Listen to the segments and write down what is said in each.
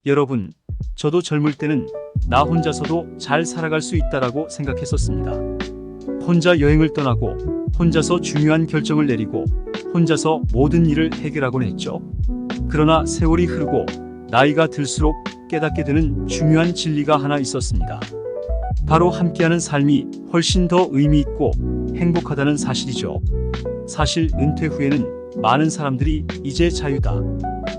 여러분, 저도 젊을 때는 나 혼자서도 잘 살아갈 수 있다라고 생각했었습니다. 혼자 여행을 떠나고, 혼자서 중요한 결정을 내리고, 혼자서 모든 일을 해결하곤 했죠. 그러나 세월이 흐르고 나이가 들수록 깨닫게 되는 중요한 진리가 하나 있었습니다. 바로 함께하는 삶이 훨씬 더 의미 있고 행복하다는 사실이죠. 사실 은퇴 후에는 많은 사람들이 이제 자유다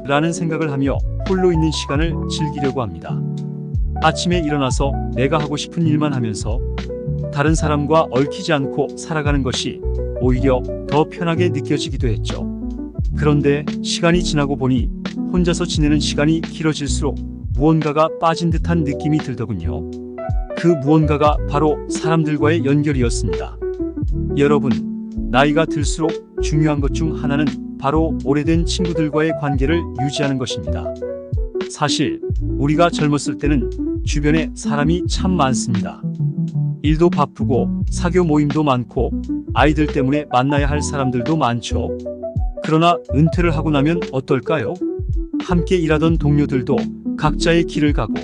라는 생각을 하며 홀로 있는 시간을 즐기려고 합니다. 아침에 일어나서 내가 하고 싶은 일만 하면서 다른 사람과 얽히지 않고 살아가는 것이 오히려 더 편하게 느껴지기도 했죠. 그런데 시간이 지나고 보니 혼자서 지내는 시간이 길어질수록 무언가가 빠진 듯한 느낌이 들더군요. 그 무언가가 바로 사람들과의 연결이었습니다. 여러분, 나이가 들수록 중요한 것 중 하나는 바로 오래된 친구들과의 관계를 유지하는 것입니다. 사실 우리가 젊었을 때는 주변에 사람이 참 많습니다. 일도 바쁘고 사교 모임도 많고 아이들 때문에 만나야 할 사람들도 많죠. 그러나 은퇴를 하고 나면 어떨까요? 함께 일하던 동료들도 각자의 길을 가고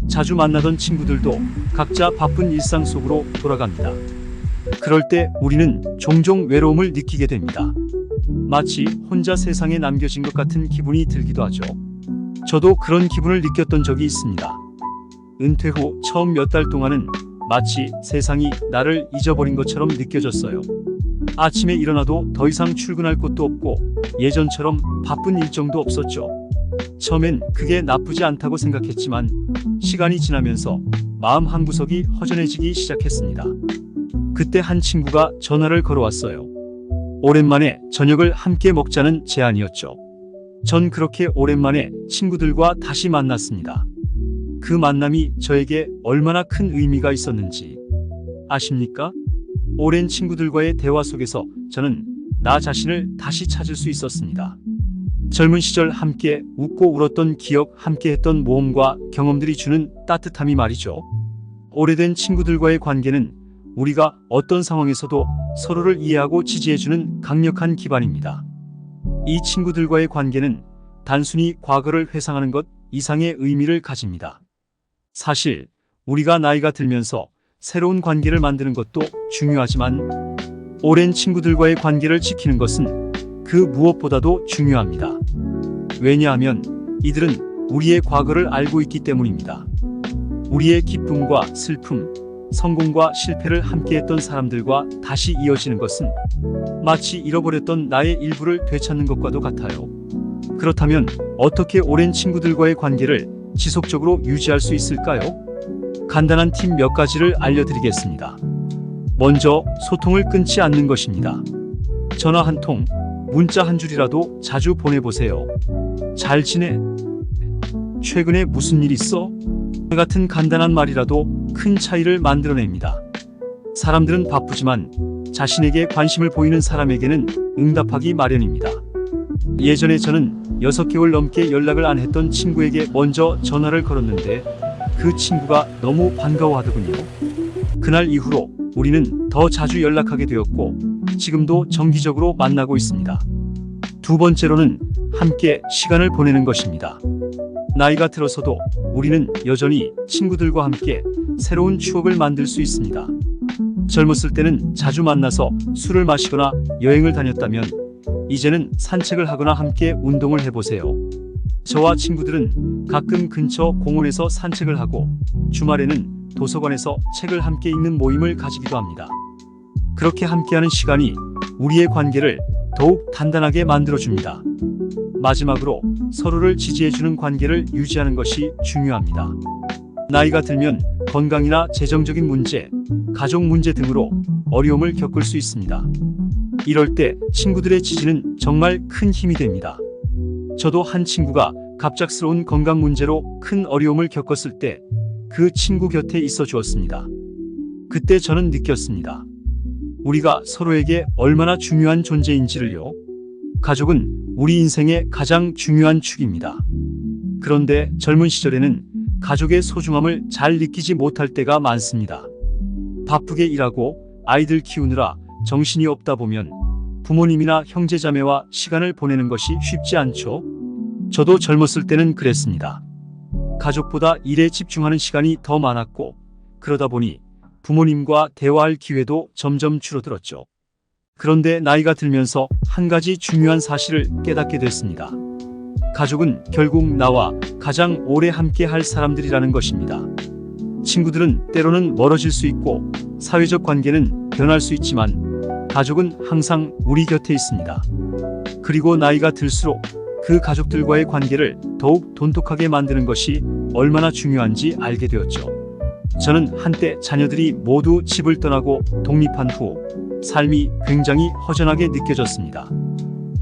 자주 만나던 친구들도 각자 바쁜 일상 속으로 돌아갑니다. 그럴 때 우리는 종종 외로움을 느끼게 됩니다. 마치 혼자 세상에 남겨진 것 같은 기분이 들기도 하죠. 저도 그런 기분을 느꼈던 적이 있습니다. 은퇴 후 처음 몇 달 동안은 마치 세상이 나를 잊어버린 것처럼 느껴졌어요. 아침에 일어나도 더 이상 출근할 곳도 없고 예전처럼 바쁜 일정도 없었죠. 처음엔 그게 나쁘지 않다고 생각했지만 시간이 지나면서 마음 한구석이 허전해지기 시작했습니다. 그때 한 친구가 전화를 걸어왔어요. 오랜만에 저녁을 함께 먹자는 제안이었죠. 전 그렇게 오랜만에 친구들과 다시 만났습니다. 그 만남이 저에게 얼마나 큰 의미가 있었는지 아십니까? 오랜 친구들과의 대화 속에서 저는 나 자신을 다시 찾을 수 있었습니다. 젊은 시절 함께 웃고 울었던 기억, 함께 했던 모험과 경험들이 주는 따뜻함이 말이죠. 오래된 친구들과의 관계는 우리가 어떤 상황에서도 서로를 이해하고 지지해주는 강력한 기반입니다. 이 친구들과의 관계는 단순히 과거를 회상하는 것 이상의 의미를 가집니다. 사실 우리가 나이가 들면서 새로운 관계를 만드는 것도 중요하지만 오랜 친구들과의 관계를 지키는 것은 그 무엇보다도 중요합니다. 왜냐하면 이들은 우리의 과거를 알고 있기 때문입니다. 우리의 기쁨과 슬픔, 성공과 실패를 함께했던 사람들과 다시 이어지는 것은 마치 잃어버렸던 나의 일부를 되찾는 것과도 같아요. 그렇다면 어떻게 오랜 친구들과의 관계를 지속적으로 유지할 수 있을까요? 간단한 팁 몇 가지를 알려드리겠습니다. 먼저 소통을 끊지 않는 것입니다. 전화 한 통, 문자 한 줄이라도 자주 보내보세요. 잘 지내? 최근에 무슨 일 있어? 같은 간단한 말이라도 큰 차이를 만들어냅니다. 사람들은 바쁘지만 자신에게 관심을 보이는 사람에게는 응답하기 마련입니다. 예전에 저는 6개월 넘게 연락을 안 했던 친구에게 먼저 전화를 걸었는데 그 친구가 너무 반가워하더군요. 그날 이후로 우리는 더 자주 연락하게 되었고 지금도 정기적으로 만나고 있습니다. 두 번째로는 함께 시간을 보내는 것입니다. 나이가 들어서도 우리는 여전히 친구들과 함께 새로운 추억을 만들 수 있습니다. 젊었을 때는 자주 만나서 술을 마시거나 여행을 다녔다면 이제는 산책을 하거나 함께 운동을 해보세요. 저와 친구들은 가끔 근처 공원에서 산책을 하고 주말에는 도서관에서 책을 함께 읽는 모임을 가지기도 합니다. 그렇게 함께하는 시간이 우리의 관계를 더욱 단단하게 만들어줍니다. 마지막으로 서로를 지지해주는 관계를 유지하는 것이 중요합니다. 나이가 들면 건강이나 재정적인 문제, 가족 문제 등으로 어려움을 겪을 수 있습니다. 이럴 때 친구들의 지지는 정말 큰 힘이 됩니다. 저도 한 친구가 갑작스러운 건강 문제로 큰 어려움을 겪었을 때 그 친구 곁에 있어 주었습니다. 그때 저는 느꼈습니다. 우리가 서로에게 얼마나 중요한 존재인지를요. 가족은 우리 인생의 가장 중요한 축입니다. 그런데 젊은 시절에는 가족의 소중함을 잘 느끼지 못할 때가 많습니다. 바쁘게 일하고 아이들 키우느라 정신이 없다 보면 부모님이나 형제자매와 시간을 보내는 것이 쉽지 않죠. 저도 젊었을 때는 그랬습니다. 가족보다 일에 집중하는 시간이 더 많았고, 그러다 보니 부모님과 대화할 기회도 점점 줄어들었죠. 그런데 나이가 들면서 한 가지 중요한 사실을 깨닫게 됐습니다. 가족은 결국 나와 가장 오래 함께 할 사람들이라는 것입니다. 친구들은 때로는 멀어질 수 있고, 사회적 관계는 변할 수 있지만, 가족은 항상 우리 곁에 있습니다. 그리고 나이가 들수록 그 가족들과의 관계를 더욱 돈독하게 만드는 것이 얼마나 중요한지 알게 되었죠. 저는 한때 자녀들이 모두 집을 떠나고 독립한 후 삶이 굉장히 허전하게 느껴졌습니다.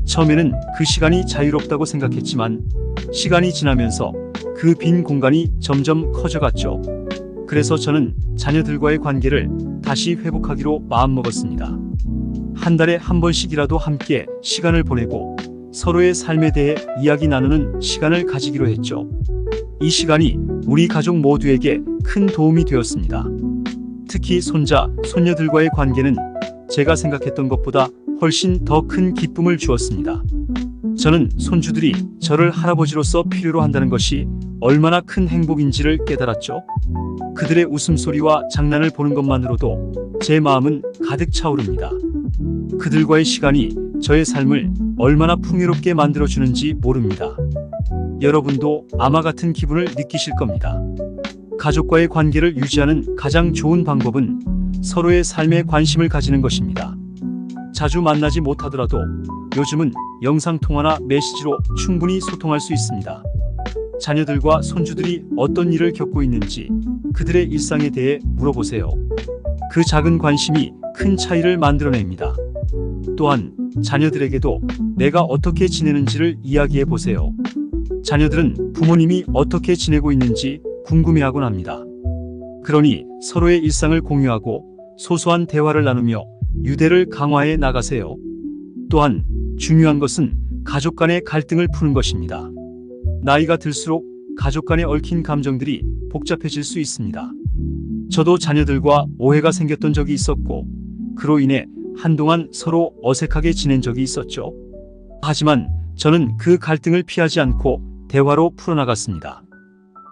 처음에는 그 시간이 자유롭다고 생각했지만 시간이 지나면서 그 빈 공간이 점점 커져갔죠. 그래서 저는 자녀들과의 관계를 다시 회복하기로 마음먹었습니다. 한 달에 한 번씩이라도 함께 시간을 보내고 서로의 삶에 대해 이야기 나누는 시간을 가지기로 했죠. 이 시간이 우리 가족 모두에게 큰 도움이 되었습니다. 특히 손자, 손녀들과의 관계는 제가 생각했던 것보다 훨씬 더 큰 기쁨을 주었습니다. 저는 손주들이 저를 할아버지로서 필요로 한다는 것이 얼마나 큰 행복인지를 깨달았죠. 그들의 웃음소리와 장난을 보는 것만으로도 제 마음은 가득 차오릅니다. 그들과의 시간이 저의 삶을 얼마나 풍요롭게 만들어주는지 모릅니다. 여러분도 아마 같은 기분을 느끼실 겁니다. 가족과의 관계를 유지하는 가장 좋은 방법은 서로의 삶에 관심을 가지는 것입니다. 자주 만나지 못하더라도 요즘은 영상통화나 메시지로 충분히 소통할 수 있습니다. 자녀들과 손주들이 어떤 일을 겪고 있는지 그들의 일상에 대해 물어보세요. 그 작은 관심이 큰 차이를 만들어냅니다. 또한 자녀들에게도 내가 어떻게 지내는지를 이야기해 보세요. 자녀들은 부모님이 어떻게 지내고 있는지 궁금해하곤 합니다. 그러니 서로의 일상을 공유하고 소소한 대화를 나누며 유대를 강화해 나가세요. 또한 중요한 것은 가족 간의 갈등을 푸는 것입니다. 나이가 들수록 가족 간에 얽힌 감정들이 복잡해질 수 있습니다. 저도 자녀들과 오해가 생겼던 적이 있었고, 그로 인해 한동안 서로 어색하게 지낸 적이 있었죠. 하지만 저는 그 갈등을 피하지 않고 대화로 풀어나갔습니다.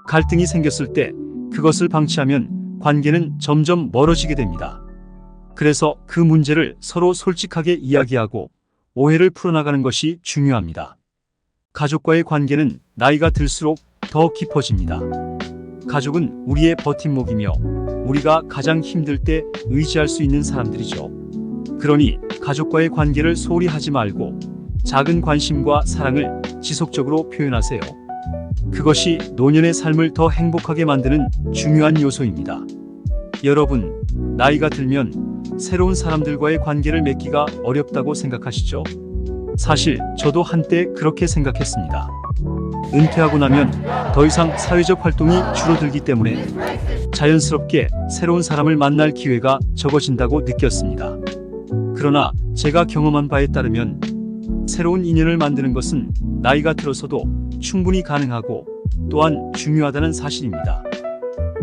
갈등이 생겼을 때 그것을 방치하면 관계는 점점 멀어지게 됩니다. 그래서 그 문제를 서로 솔직하게 이야기하고 오해를 풀어나가는 것이 중요합니다. 가족과의 관계는 나이가 들수록 더 깊어집니다. 가족은 우리의 버팀목이며 우리가 가장 힘들 때 의지할 수 있는 사람들이죠. 그러니 가족과의 관계를 소홀히 하지 말고 작은 관심과 사랑을 지속적으로 표현하세요. 그것이 노년의 삶을 더 행복하게 만드는 중요한 요소입니다. 여러분, 나이가 들면 새로운 사람들과의 관계를 맺기가 어렵다고 생각하시죠? 사실 저도 한때 그렇게 생각했습니다. 은퇴하고 나면 더 이상 사회적 활동이 줄어들기 때문에 자연스럽게 새로운 사람을 만날 기회가 적어진다고 느꼈습니다. 그러나 제가 경험한 바에 따르면 새로운 인연을 만드는 것은 나이가 들어서도 충분히 가능하고 또한 중요하다는 사실입니다.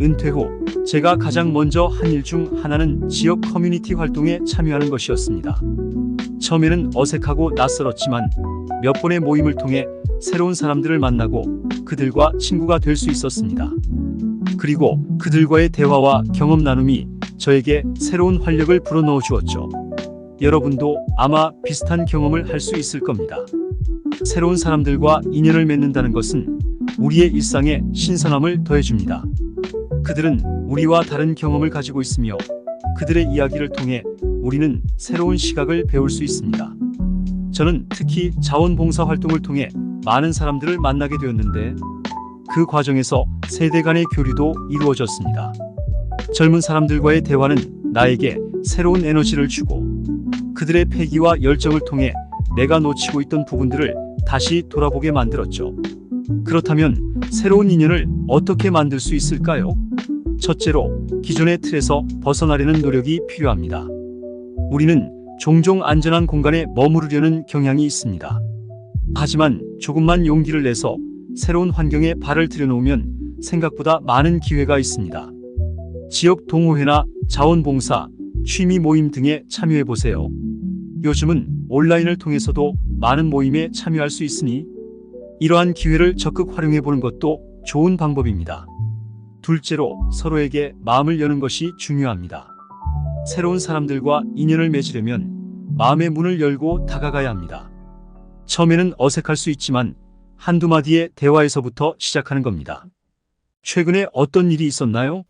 은퇴 후 제가 가장 먼저 한 일 중 하나는 지역 커뮤니티 활동에 참여하는 것이었습니다. 처음에는 어색하고 낯설었지만 몇 번의 모임을 통해 새로운 사람들을 만나고 그들과 친구가 될 수 있었습니다. 그리고 그들과의 대화와 경험 나눔이 저에게 새로운 활력을 불어넣어 주었죠. 여러분도 아마 비슷한 경험을 할 수 있을 겁니다. 새로운 사람들과 인연을 맺는다는 것은 우리의 일상에 신선함을 더해줍니다. 그들은 우리와 다른 경험을 가지고 있으며 그들의 이야기를 통해 우리는 새로운 시각을 배울 수 있습니다. 저는 특히 자원봉사 활동을 통해 많은 사람들을 만나게 되었는데 그 과정에서 세대 간의 교류도 이루어졌습니다. 젊은 사람들과의 대화는 나에게 새로운 에너지를 주고 그들의 패기와 열정을 통해 내가 놓치고 있던 부분들을 다시 돌아보게 만들었죠. 그렇다면 새로운 인연을 어떻게 만들 수 있을까요? 첫째로, 기존의 틀에서 벗어나려는 노력이 필요합니다. 우리는 종종 안전한 공간에 머무르려는 경향이 있습니다. 하지만 조금만 용기를 내서 새로운 환경에 발을 들여놓으면 생각보다 많은 기회가 있습니다. 지역 동호회나 자원봉사, 취미 모임 등에 참여해보세요. 요즘은 온라인을 통해서도 많은 모임에 참여할 수 있으니 이러한 기회를 적극 활용해보는 것도 좋은 방법입니다. 둘째로 서로에게 마음을 여는 것이 중요합니다. 새로운 사람들과 인연을 맺으려면 마음의 문을 열고 다가가야 합니다. 처음에는 어색할 수 있지만 한두 마디의 대화에서부터 시작하는 겁니다. 최근에 어떤 일이 있었나요?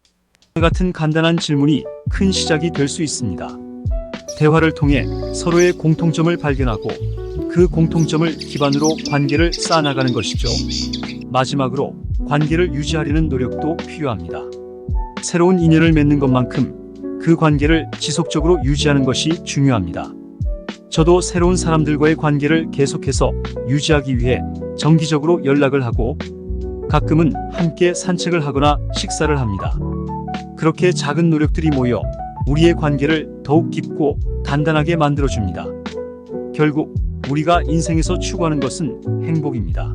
같은 간단한 질문이 큰 시작이 될 수 있습니다. 대화를 통해 서로의 공통점을 발견하고 그 공통점을 기반으로 관계를 쌓아나가는 것이죠. 마지막으로 관계를 유지하려는 노력도 필요합니다. 새로운 인연을 맺는 것만큼 그 관계를 지속적으로 유지하는 것이 중요합니다. 저도 새로운 사람들과의 관계를 계속해서 유지하기 위해 정기적으로 연락을 하고 가끔은 함께 산책을 하거나 식사를 합니다. 그렇게 작은 노력들이 모여 우리의 관계를 더욱 깊고 단단하게 만들어줍니다. 결국 우리가 인생에서 추구하는 것은 행복입니다.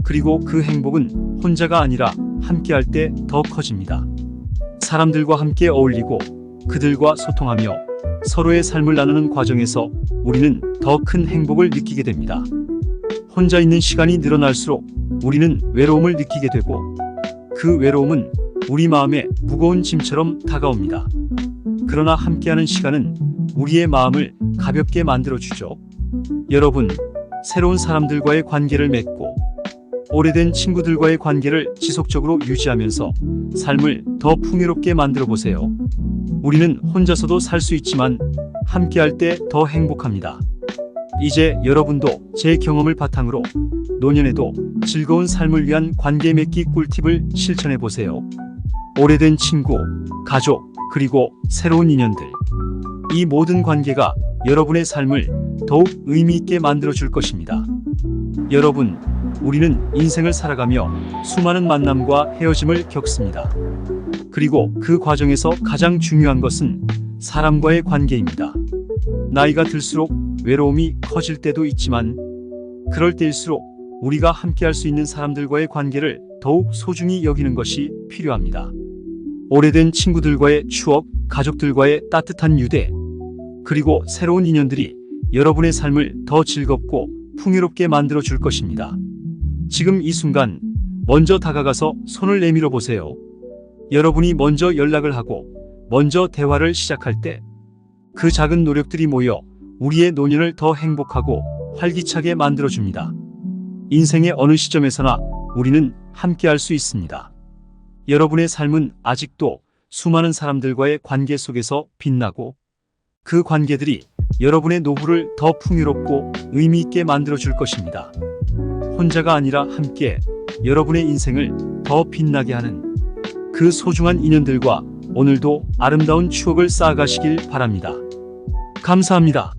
그리고 그 행복은 혼자가 아니라 함께할 때 더 커집니다. 사람들과 함께 어울리고 그들과 소통하며 서로의 삶을 나누는 과정에서 우리는 더 큰 행복을 느끼게 됩니다. 혼자 있는 시간이 늘어날수록 우리는 외로움을 느끼게 되고 그 외로움은 우리 마음에 무거운 짐처럼 다가옵니다. 그러나 함께하는 시간은 우리의 마음을 가볍게 만들어주죠. 여러분, 새로운 사람들과의 관계를 맺고 오래된 친구들과의 관계를 지속적으로 유지하면서 삶을 더 풍요롭게 만들어 보세요. 우리는 혼자서도 살 수 있지만 함께할 때 더 행복합니다. 이제 여러분도 제 경험을 바탕으로 노년에도 즐거운 삶을 위한 관계 맺기 꿀팁을 실천해 보세요. 오래된 친구, 가족, 그리고 새로운 인연들. 이 모든 관계가 여러분의 삶을 더욱 의미 있게 만들어 줄 것입니다. 여러분, 우리는 인생을 살아가며 수많은 만남과 헤어짐을 겪습니다. 그리고 그 과정에서 가장 중요한 것은 사람과의 관계입니다. 나이가 들수록 외로움이 커질 때도 있지만 그럴 때일수록 우리가 함께할 수 있는 사람들과의 관계를 더욱 소중히 여기는 것이 필요합니다. 오래된 친구들과의 추억, 가족들과의 따뜻한 유대, 그리고 새로운 인연들이 여러분의 삶을 더 즐겁고 풍요롭게 만들어 줄 것입니다. 지금 이 순간 먼저 다가가서 손을 내밀어 보세요. 여러분이 먼저 연락을 하고 먼저 대화를 시작할 때 그 작은 노력들이 모여 우리의 노년을 더 행복하고 활기차게 만들어 줍니다. 인생의 어느 시점에서나 우리는 함께할 수 있습니다. 여러분의 삶은 아직도 수많은 사람들과의 관계 속에서 빛나고 그 관계들이 여러분의 노후를 더 풍요롭고 의미 있게 만들어 줄 것입니다. 혼자가 아니라 함께 여러분의 인생을 더 빛나게 하는 그 소중한 인연들과 오늘도 아름다운 추억을 쌓아가시길 바랍니다. 감사합니다.